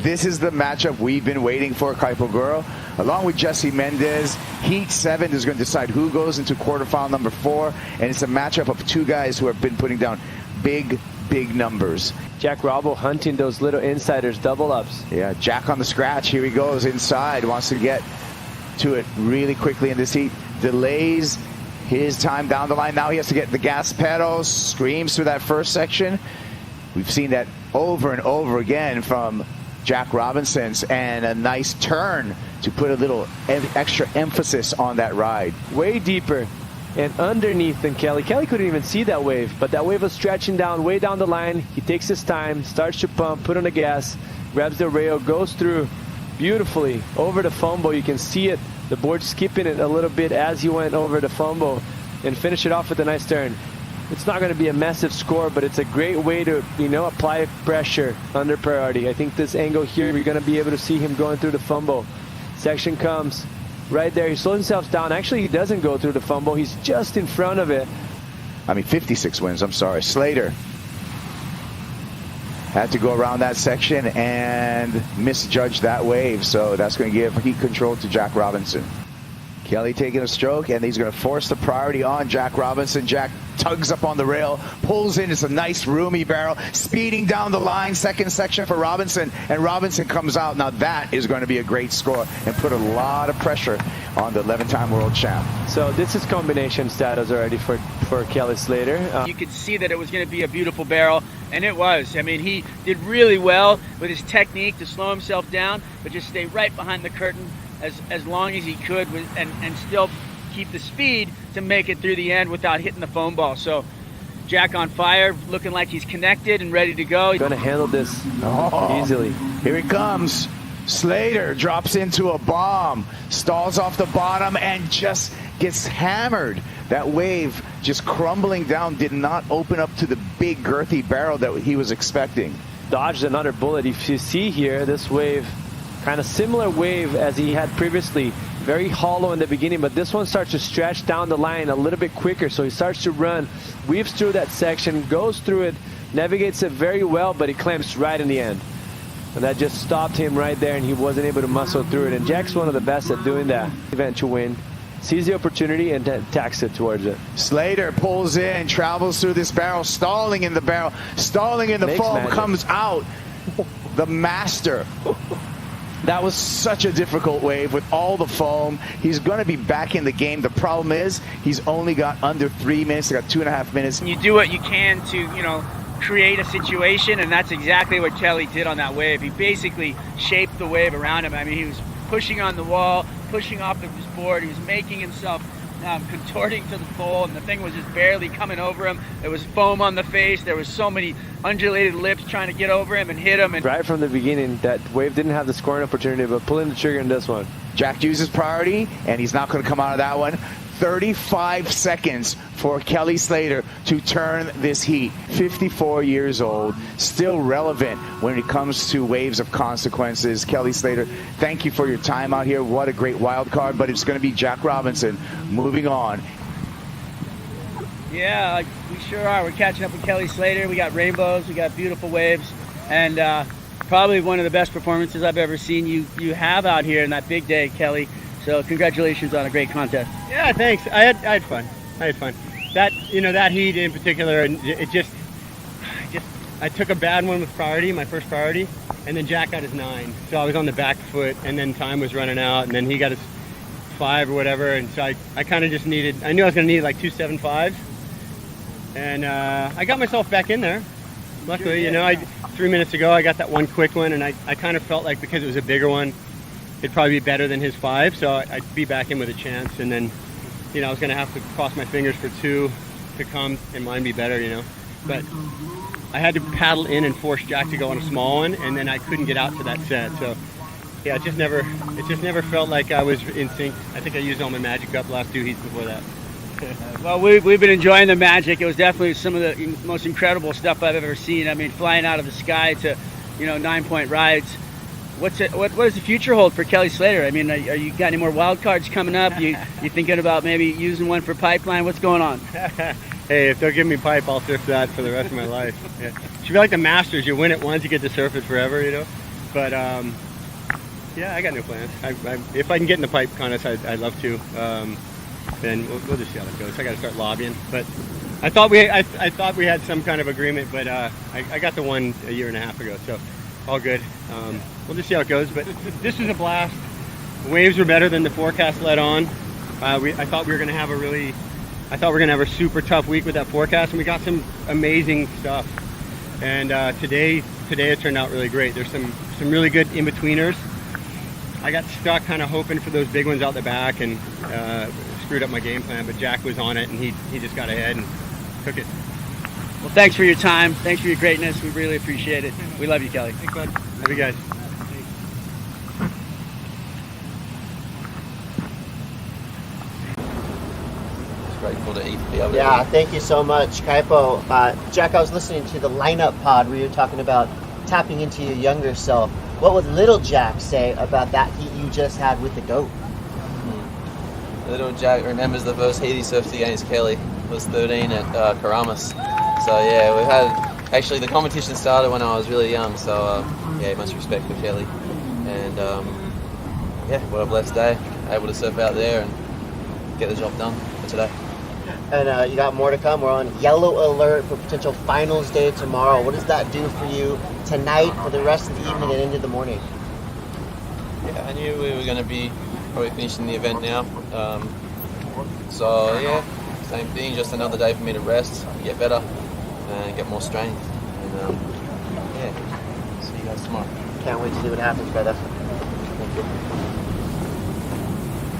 this is the matchup we've been waiting for, Kaipogoro. Along with Jesse Mendez, Heat 7 is going to decide who goes into quarterfinal number 4. And it's a matchup of two guys who have been putting down big numbers. Jack Robbo hunting those little insiders, double ups. Yeah, Jack on the scratch. Here he goes inside. Wants to get to it really quickly in this heat. Delays his time down the line. Now he has to get the gas pedals. Screams through that first section. We've seen that over and over again from Jack Robinson's, and a nice turn to put a little extra emphasis on that ride. Way deeper and underneath than Kelly. Kelly couldn't even see that wave, but that wave was stretching down, way down the line. He takes his time, starts to pump, put on the gas, grabs the rail, goes through beautifully over the fumble. You can see it, the board skipping it a little bit as he went over the fumble, and finish it off with a nice turn. It's not going to be a massive score, but it's a great way to, apply pressure under priority. I think this angle here, we're going to be able to see him going through the fumble. Section comes right there. He slows himself down. Actually, he doesn't go through the fumble. He's just in front of it. 56 wins, I'm sorry. Slater had to go around that section and misjudge that wave, so that's going to give heat control to Jack Robinson. Kelly taking a stroke, and he's going to force the priority on Jack Robinson. Jack tugs up on the rail, pulls in. It's a nice roomy barrel, speeding down the line. Second section for Robinson, and Robinson comes out. Now that is going to be a great score and put a lot of pressure on the 11-time world champ. So this is combination status already for K.Slater. You could see that it was going to be a beautiful barrel, and it was. I mean, he did really well with his technique to slow himself down, but just stay right behind the curtain as long as he could, and still keep the speed to make it through the end without hitting the foam ball. So Jack on fire, looking like he's connected and ready to go. He's going to handle this easily. Here he comes. Slater drops into a bomb, stalls off the bottom, and just gets hammered. That wave just crumbling down, did not open up to the big girthy barrel that he was expecting. Dodged another bullet. If you see here, this wave, kind of similar wave as he had previously, very hollow in the beginning, but this one starts to stretch down the line a little bit quicker, so he starts to run, weaves through that section, goes through it, navigates it very well, but he clamps right in the end. And that just stopped him right there, and he wasn't able to muscle through it. And Jack's one of the best at doing that. Event to win, sees the opportunity and tacks it towards it. Slater pulls in, travels through this barrel, stalling in the barrel, stalling in the foam, magic. Comes out. The master. That was such a difficult wave with all the foam. He's going to be back in the game. The problem is he's only got under 3 minutes. He got 2.5 minutes. You do what you can to, create a situation, and that's exactly what Kelly did on that wave. He basically shaped the wave around him. I mean, he was pushing on the wall, pushing off of his board. He was making himself contorting to the pole, and the thing was just barely coming over him. There was foam on the face. There was so many undulated lips trying to get over him and hit him. And right from the beginning, that wave didn't have the scoring opportunity, but pulling the trigger in this one. Jack uses priority, and he's not going to come out of that one. 35 seconds for K.Slater to turn this heat. 54 years old, still relevant when it comes to waves of consequences. K.Slater, thank you for your time out here. What a great wild card, but it's going to be Jack Robinson moving on. Yeah, we sure are. We're catching up with K.Slater. We got rainbows, we got beautiful waves, and probably one of the best performances I've ever seen you have out here in that big day, Kelly. So congratulations on a great contest. Yeah, thanks. I had fun. That that heat in particular, I took a bad one with priority, my first priority, and then Jack got his 9. So I was on the back foot, and then time was running out, and then he got his 5 or whatever, and so I kind of just needed. I knew I was going to need like 2 7.5s, and I got myself back in there. Luckily, 3 minutes ago I got that one quick one, and I kind of felt like because it was a bigger one, it'd probably be better than his 5, so I'd be back in with a chance. And then, I was going to have to cross my fingers for 2 to come and mine be better, But I had to paddle in and force Jack to go on a small one, and then I couldn't get out to that set. So, yeah, it just never felt like I was in sync. I think I used all my magic up the last 2 heats before that. Well, we've been enjoying the magic. It was definitely some of the most incredible stuff I've ever seen. I mean, flying out of the sky to, 9-point rides. What does the future hold for K.Slater? I mean, are you got any more wild cards coming up? You thinking about maybe using one for pipeline? What's going on? Hey, if they'll give me pipe, I'll surf that for the rest of my life. Yeah. It should be like the Masters. You win it once, you get to surf it forever, But yeah, I got no plans. If I can get in the pipe contest, I'd love to. Then we'll just see how that goes. I got to start lobbying. But I thought we had some kind of agreement, but I got the one a year and a half ago, so all good. We'll just see how it goes. But this was a blast. The waves were better than the forecast let on. I thought we were going to have a super tough week with that forecast, and we got some amazing stuff. And today it turned out really great. There's some really good in-betweeners. I got stuck kind of hoping for those big ones out the back and screwed up my game plan, but Jack was on it, and he just got ahead and took it. Well, thanks for your time. Thanks for your greatness. We really appreciate it. We love you, Kelly. Thanks, bud. Love you guys. Grateful to be able to Yeah, thank you so much, Kaipo. Jack, I was listening to the lineup pod where you were talking about tapping into your younger self. What would little Jack say about that heat you just had with the GOAT? Little Jack remembers the first heat he surfed against Kelly. Was 13 at Karamas. So yeah, we've had, actually the competition started when I was really young, so yeah, much respect for Kelly. And yeah, what a blessed day, able to surf out there and get the job done for today. And you got more to come. We're on yellow alert for potential finals day tomorrow. What does that do for you tonight, for the rest of the evening and into the morning? Yeah, I knew we were going to be probably finishing the event now. So yeah, same thing, just another day for me to rest, get better, and get more strength. And yeah, see you guys tomorrow. Can't wait to see what happens, brother. Thank you.